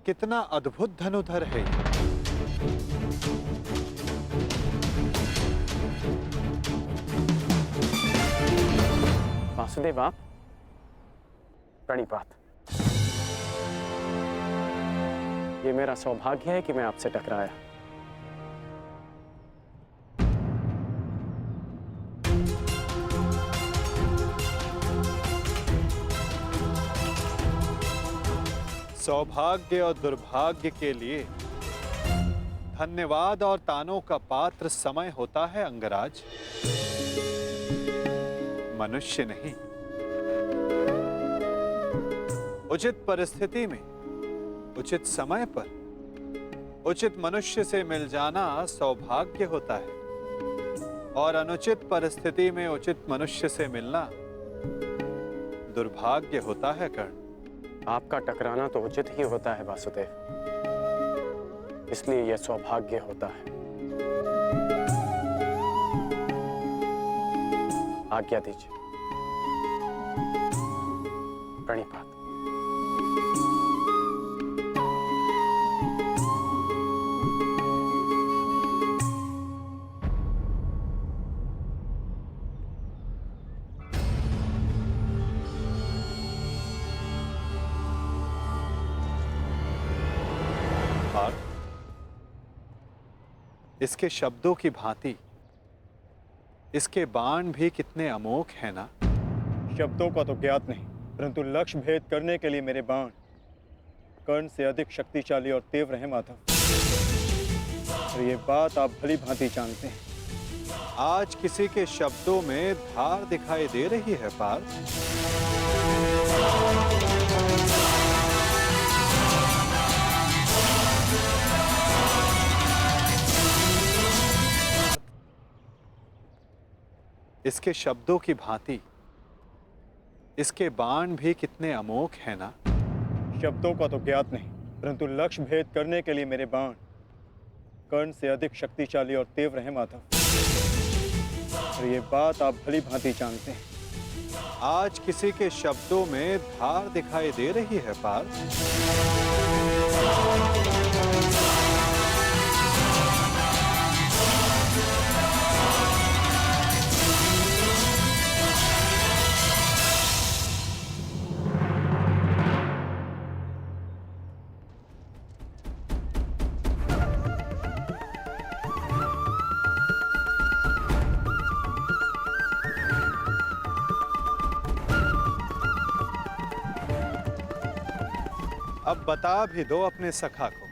कितना अद्भुत धनुधर है ये। वासुदेव, आप प्रणिपात। ये मेरा सौभाग्य है कि मैं आपसे टकराया। सौभाग्य और दुर्भाग्य के लिए धन्यवाद और तानों का पात्र समय होता है अंगराज, मनुष्य नहीं। उचित परिस्थिति में, उचित समय पर, उचित मनुष्य से मिल जाना सौभाग्य होता है और अनुचित परिस्थिति में उचित मनुष्य से मिलना दुर्भाग्य होता है कर्ण। आपका टकराना तो उचित ही होता है वासुदेव, इसलिए यह सौभाग्य होता है। आज्ञा दीजिए। प्रणिपात। इसके शब्दों की भांति इसके बाण भी कितने अमोघ हैं ना। शब्दों का तो ज्ञात नहीं, परंतु लक्ष्य भेद करने के लिए मेरे बाण कर्ण से अधिक शक्तिशाली और तीव्र हैं माधव। और ये बात आप भली भांति जानते हैं। आज किसी के शब्दों में धार दिखाई दे रही है पार्थ। इसके शब्दों की भांति इसके बाण भी कितने अमोघ हैं ना। शब्दों का तो ज्ञात नहीं, परंतु लक्ष्य भेद करने के लिए मेरे बाण कर्ण से अधिक शक्तिशाली और तीव्र हैं माधव। और ये बात आप भली भांति जानते हैं। आज किसी के शब्दों में धार दिखाई दे रही है पार्थ। अब बता भी दो अपने सखा को,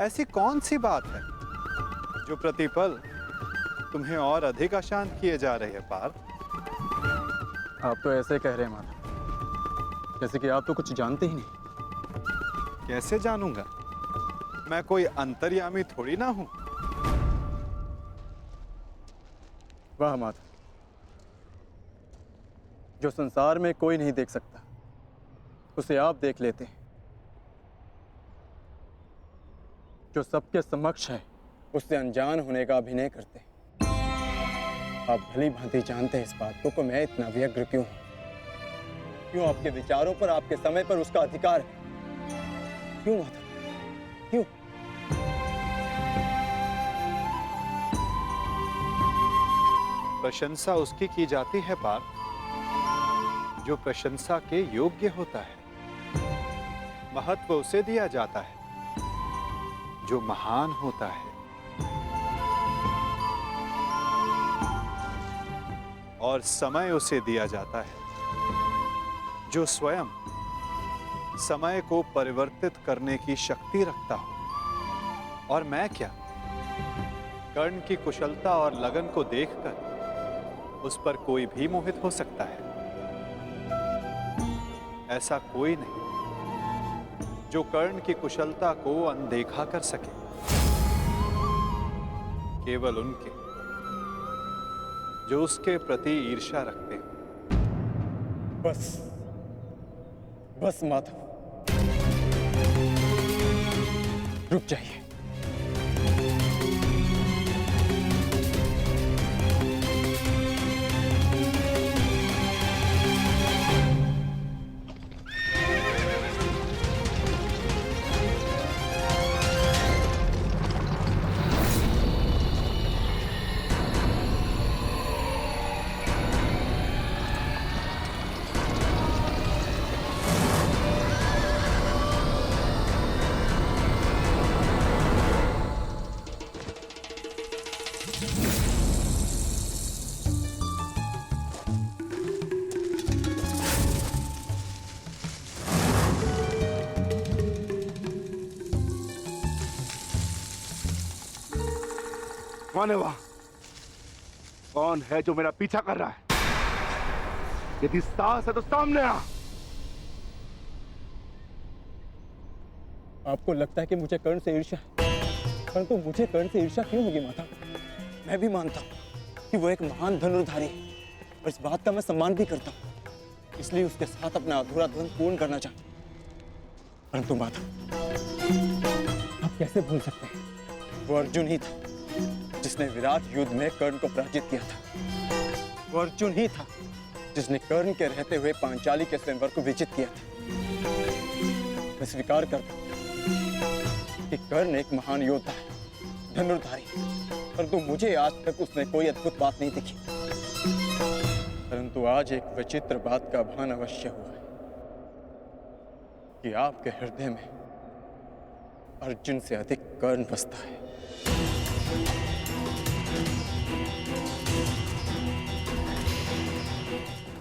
ऐसी कौन सी बात है जो प्रतिपल तुम्हें और अधिक अशांत किए जा रही है पार्थ। आप तो ऐसे कह रहे हैं माधव, जैसे कि आप तो कुछ जानते ही नहीं। कैसे जानूंगा, मैं कोई अंतर्यामी थोड़ी ना हूं। वाह माधव, जो संसार में कोई नहीं देख सकता उसे आप देख लेते हैं। जो सबके समक्ष है उससे अनजान होने का अभिनय करते हैं। आप भली भांति जानते हैं इस बात को कि मैं इतना व्यग्र क्यों हूं। क्यों आपके विचारों पर, आपके समय पर उसका अधिकार है। क्यों माधव, क्यों? प्रशंसा उसकी की जाती है पार्थ जो प्रशंसा के योग्य होता है। महत्व उसे दिया जाता है जो महान होता है। और समय उसे दिया जाता है जो स्वयं समय को परिवर्तित करने की शक्ति रखता हो। और मैं क्या, कर्ण की कुशलता और लगन को देखकर उस पर कोई भी मोहित हो सकता है। ऐसा कोई नहीं जो कर्ण की कुशलता को अनदेखा कर सके। केवल उनके जो उसके प्रति ईर्ष्या रखते हैं। बस बस माधव, रुक जाइए। कौन है वहां? कौन है जो मेरा पीछा कर रहा है? यदि साहस है तो सामने आ। आपको लगता है कि मुझे कर्ण से ईर्ष्या है, परंतु मुझे कर्ण से ईर्ष्या क्यों होगी माता? मैं भी मानता हूँ कि वो एक महान धनुर्धारी है और इस बात का मैं सम्मान भी करता हूँ, इसलिए उसके साथ अपना अधूरा द्वंद्व पूर्ण करना चाहता हूँ। परंतु माता, आप कैसे भूल सकते हैं वो अर्जुन ही था जिसने विराट युद्ध में कर्ण को पराजित किया था। वो अर्जुन ही था जिसने कर्ण के रहते हुए पांचाली के स्वयंवर को विजित किया था। मैं स्वीकार करता हूं कि कर्ण एक महान योद्धा है, धनुर्धारी, परंतु मुझे आज तक उसने कोई अद्भुत बात नहीं दिखी। परंतु आज एक विचित्र बात का भान अवश्य हुआ है कि आपके हृदय में अर्जुन से अधिक कर्ण बसता है।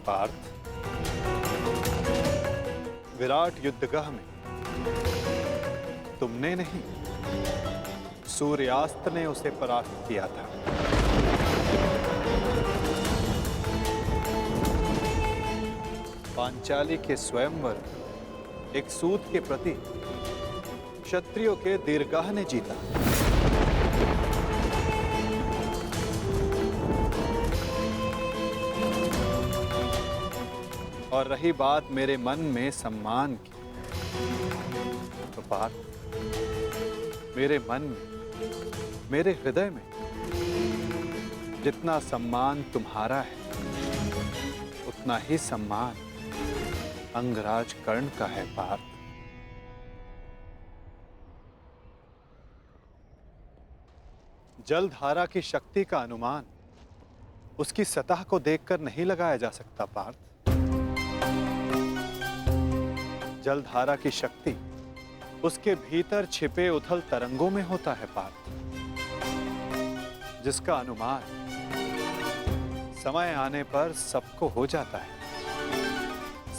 पार्थ, विराट युद्धगाह में तुमने नहीं, सूर्यास्त ने उसे परास्त किया था। पांचाली के स्वयंवर एक सूत के प्रति क्षत्रियों के दीर्घाह ने जीता। और रही बात मेरे मन में सम्मान की, तो पार्थ, मेरे मन में, मेरे हृदय में जितना सम्मान तुम्हारा है, उतना ही सम्मान अंगराज कर्ण का है। पार्थ, जलधारा की शक्ति का अनुमान उसकी सतह को देखकर नहीं लगाया जा सकता। पार्थ, जलधारा की शक्ति उसके भीतर छिपे उथल तरंगों में होता है। पार्थ, जिसका अनुमान समय आने पर सबको हो जाता है।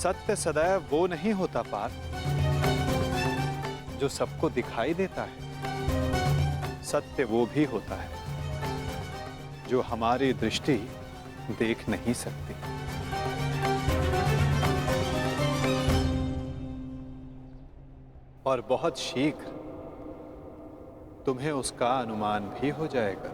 सत्य सदैव वो नहीं होता पार्थ जो सबको दिखाई देता है। सत्य वो भी होता है जो हमारी दृष्टि देख नहीं सकती। और बहुत शीघ्र तुम्हें उसका अनुमान भी हो जाएगा।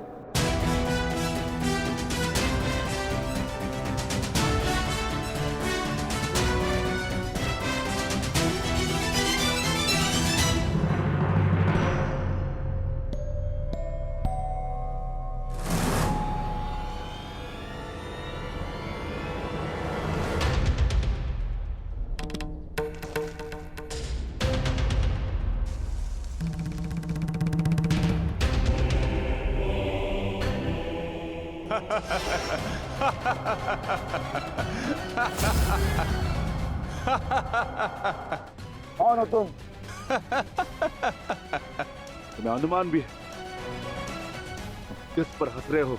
कौन हो तुम? तुम्हें अनुमान भी है? किस पर हंस रहे हो?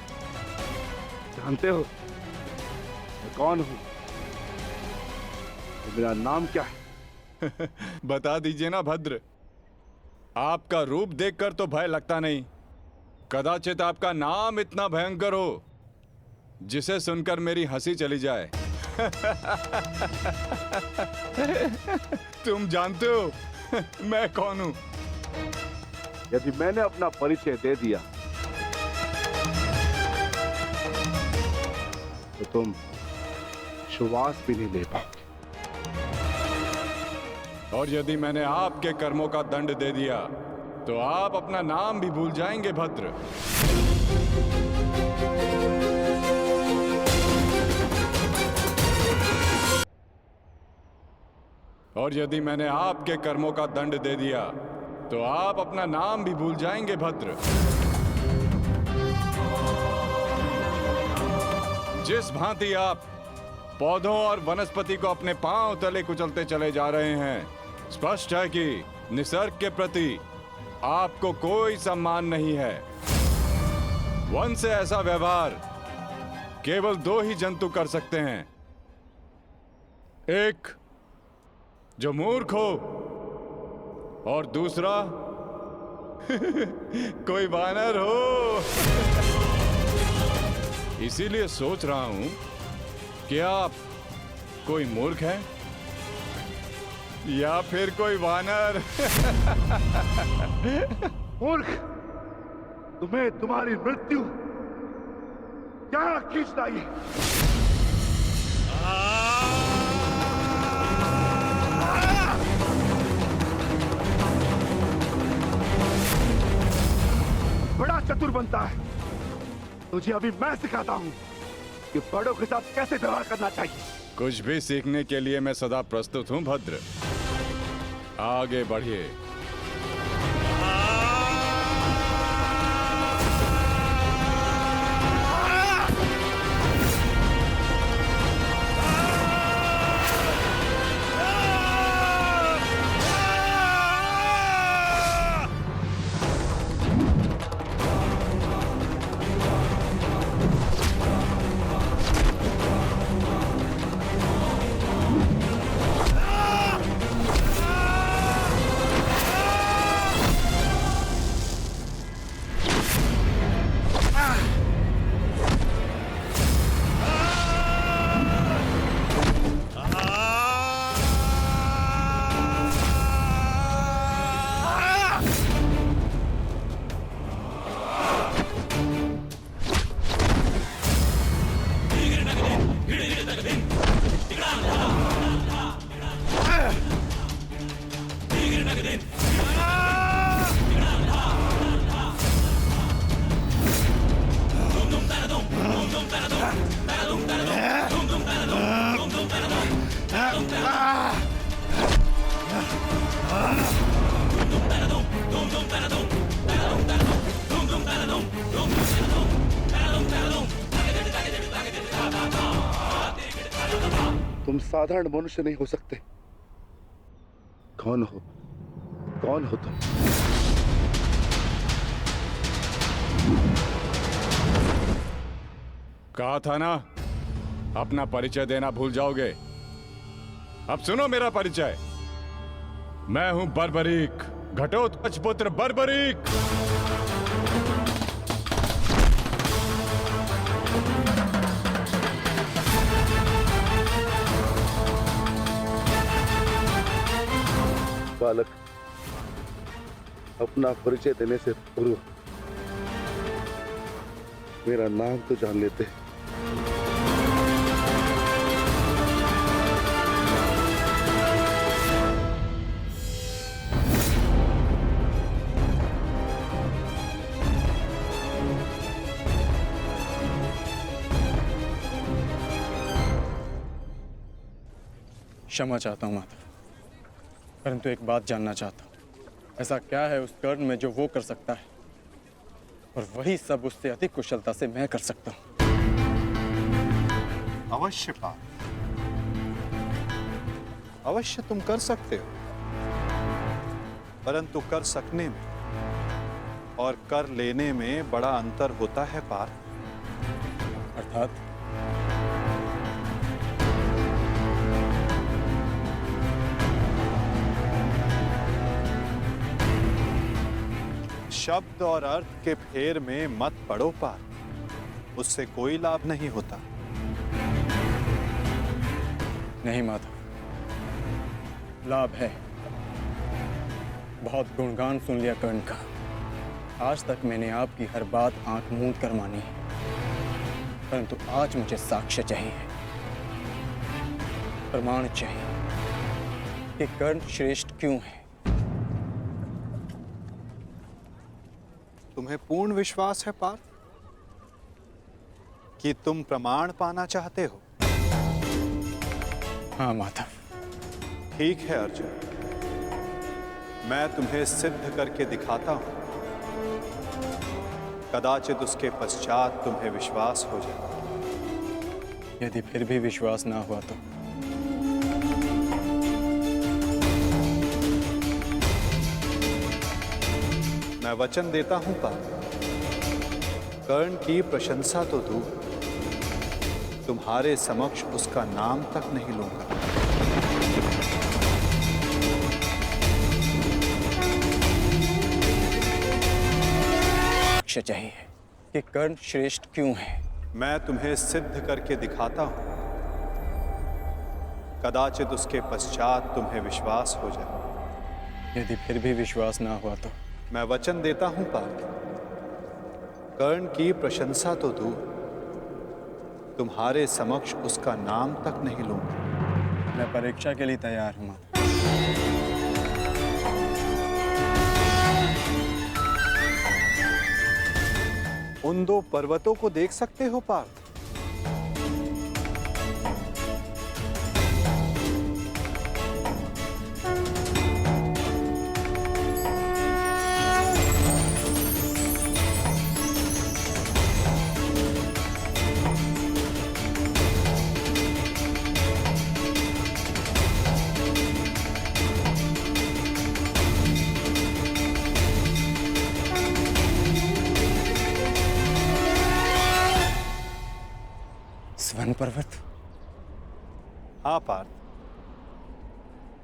जानते हो मैं कौन हूं? मेरा नाम क्या है? बता दीजिए ना भद्र। आपका रूप देखकर तो भय लगता नहीं, कदाचित आपका नाम इतना भयंकर हो जिसे सुनकर मेरी हंसी चली जाए। तुम जानते हो मैं कौन हूं? यदि मैंने अपना परिचय दे दिया तो तुम श्वास भी नहीं ले पाओगे। और यदि मैंने आपके कर्मों का दंड दे दिया तो आप अपना नाम भी भूल जाएंगे भद्र। और यदि मैंने आपके कर्मों का दंड दे दिया तो आप अपना नाम भी भूल जाएंगे भद्र। जिस भांति आप पौधों और वनस्पति को अपने पांव तले कुचलते चले जा रहे हैं, स्पष्ट है कि निसर्ग के प्रति आपको कोई सम्मान नहीं है। वन से ऐसा व्यवहार केवल दो ही जंतु कर सकते हैं, एक जो मूर्ख हो और दूसरा कोई वानर हो। इसीलिए सोच रहा हूं कि आप कोई मूर्ख है या फिर कोई वानर। मूर्ख, तुम्हें तुम्हारी मृत्यु क्या खींचना ये? बड़ा चतुर बनता है। तुझे अभी मैं सिखाता हूं कि बड़ों के साथ कैसे व्यवहार करना चाहिए। कुछ भी सीखने के लिए मैं सदा प्रस्तुत हूं भद्र। आगे बढ़िए। तुम साधारण मनुष्य नहीं हो सकते। कौन हो? कौन हो तुम? कहा था ना, अपना परिचय देना भूल जाओगे। अब सुनो मेरा परिचय। मैं हूं बर्बरीक, घटोत्कच पुत्र बर्बरीक। बालक, अपना परिचय देने से पूर्व मेरा नाम तो जान लेते। क्षमा चाहता हूँ माता, परंतु एक बात जानना चाहता हूँ। ऐसा क्या है उस कर्ण में जो वो कर सकता है और वही सब उससे अधिक कुशलता से मैं कर सकता हूँ? अवश्य पार्थ, अवश्य तुम कर सकते हो, परंतु कर सकने में और कर लेने में बड़ा अंतर होता है पार्थ। अर्थात शब्द और अर्थ के फेर में मत पड़ो पार्थ, उससे कोई लाभ नहीं होता। नहीं माता, लाभ है। बहुत गुणगान सुन लिया कर्ण का। आज तक मैंने आपकी हर बात आंख मूंद कर मानी है, परंतु आज मुझे साक्ष्य चाहिए, प्रमाण चाहिए कि कर्ण श्रेष्ठ क्यों है। तुम्हें पूर्ण विश्वास है पार्थ कि तुम प्रमाण पाना चाहते हो? हाँ माता। ठीक है अर्जुन, मैं तुम्हें सिद्ध करके दिखाता हूं। कदाचित उसके पश्चात तुम्हें विश्वास हो जाए। यदि फिर भी विश्वास ना हुआ तो? मैं वचन देता हूं पार्थ, कर्ण की प्रशंसा तो दूर, तुम्हारे समक्ष उसका नाम तक नहीं लूंगा। साक्ष्य चाहिए कि कर्ण श्रेष्ठ क्यों है। मैं तुम्हें सिद्ध करके दिखाता हूं, कदाचित उसके पश्चात तुम्हें विश्वास हो जाए। यदि फिर भी विश्वास ना हुआ तो मैं वचन देता हूं पार्थ, कर्ण की प्रशंसा तो दूर, तुम्हारे समक्ष उसका नाम तक नहीं लूंगा। मैं परीक्षा के लिए तैयार हूं माता। उन दो पर्वतों को देख सकते हो पार्थ? स्वर्ण पर्वत। हाँ पार्थ,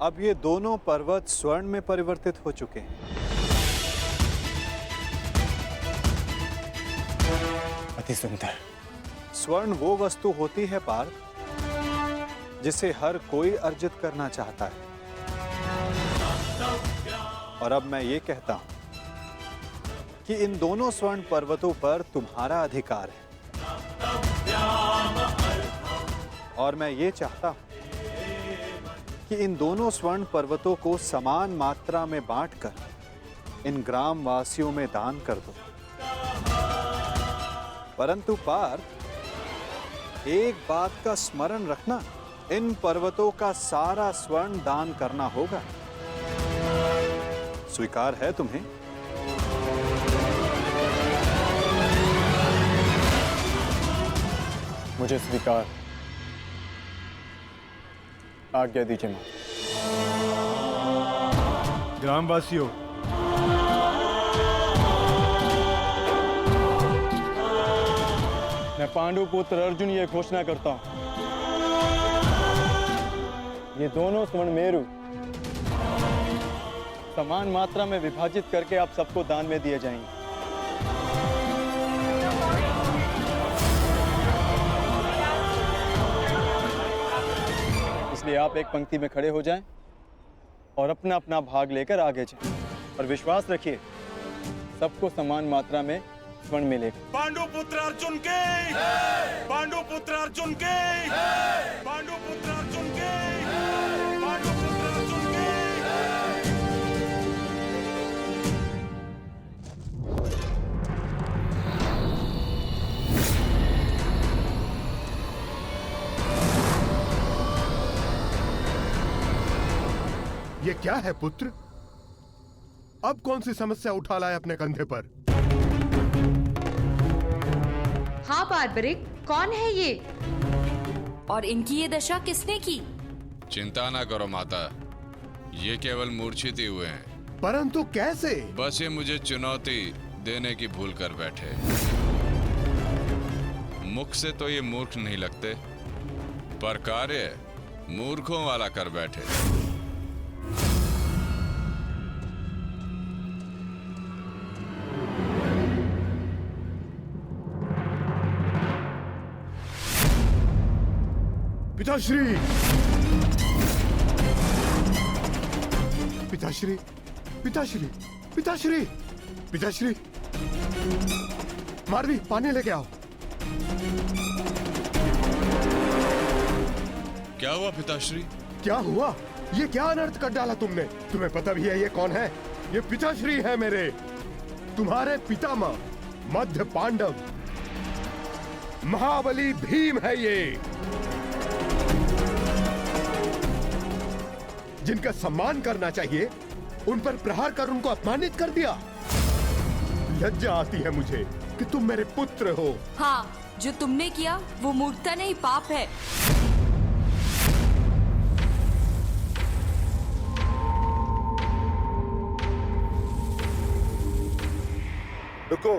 अब ये दोनों पर्वत स्वर्ण में परिवर्तित हो चुके हैं। अति सुंदर। स्वर्ण वो वस्तु होती है पार्थ जिसे हर कोई अर्जित करना चाहता है। और अब मैं ये कहता हूं कि इन दोनों स्वर्ण पर्वतों पर तुम्हारा अधिकार है। और मैं ये चाहता हूं कि इन दोनों स्वर्ण पर्वतों को समान मात्रा में बांटकर इन ग्राम वासियों में दान कर दो। परंतु पार्थ, एक बात का स्मरण रखना, इन पर्वतों का सारा स्वर्ण दान करना होगा। स्वीकार है तुम्हें? मुझे स्वीकार। आज्ञा दीजिए मां। ग्रामवासियों, मैं पांडु पुत्र अर्जुन ये घोषणा करता हूं, ये दोनों स्वर्ण मेरु समान मात्रा में विभाजित करके आप सबको दान में दिए जाएंगे। इसलिए आप एक पंक्ति में खड़े हो जाएं और अपना अपना भाग लेकर आगे जाएं। और विश्वास रखिए, सबको समान मात्रा में स्वर्ण मिलेगा। पांडु पुत्र अर्जुन के, पांडु पुत्र अर्जुन के, पांडु पुत्र अर्जुन के, पांडु पुत्र अर्जुन के। ये क्या है पुत्र? अब कौन सी समस्या उठा लाए अपने कंधे पर? हाँ बार्बरिक, कौन है ये? और इनकी ये दशा किसने की? चिंता ना करो माता, ये केवल मूर्छित ही हुए हैं। परंतु कैसे? बस ये मुझे चुनौती देने की भूल कर बैठे। मुख से तो ये मूर्ख नहीं लगते, पर कार्य मूर्खों वाला कर बैठे। पिताश्री, पिताश्री, पिताश्री, पिताश्री, पिताश्री, मारवी, पानी लेके आओ। क्या हुआ पिताश्री? क्या हुआ? ये क्या अनर्थ कर डाला तुमने? तुम्हें पता भी है ये कौन है? ये पिताश्री है मेरे, तुम्हारे पितामह मध्य पांडव महाबली भीम है ये, जिनका सम्मान करना चाहिए उन पर प्रहार कर उनको अपमानित कर दिया। लज्जा आती है मुझे कि तुम मेरे पुत्र हो। हाँ, जो तुमने किया वो मूर्खता नहीं, पाप है। रुको,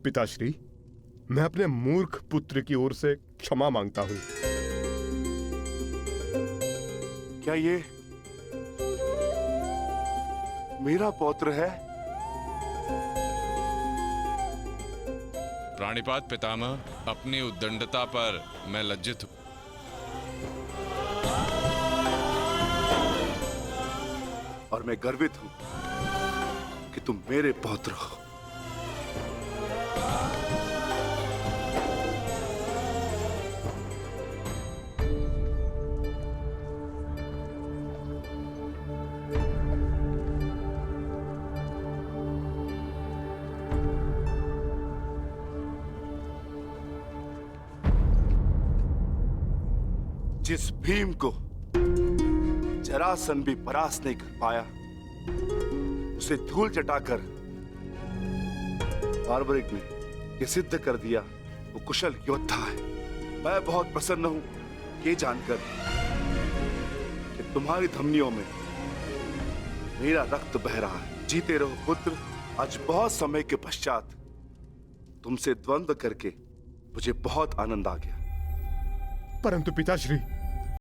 पिताश्री, मैं अपने मूर्ख पुत्र की ओर से क्षमा मांगता हूं। क्या ये मेरा पौत्र है। प्राणिपात पितामह, अपनी उद्दंडता पर मैं लज्जित हूं। और मैं गर्वित हूं कि तुम मेरे पौत्र हो। जिस भीम को जरासंध भी परास्त नहीं कर पाया, उसे धूल चटाकर बार्बरिक ने यह सिद्ध कर दिया वो कुशल योद्धा है। मैं बहुत प्रसन्न हूं ये जानकर कि तुम्हारी धमनियों में मेरा रक्त बह रहा है। जीते रहो पुत्र। आज बहुत समय के पश्चात तुमसे द्वंद्व करके मुझे बहुत आनंद आ गया। परंतु पिताश्री,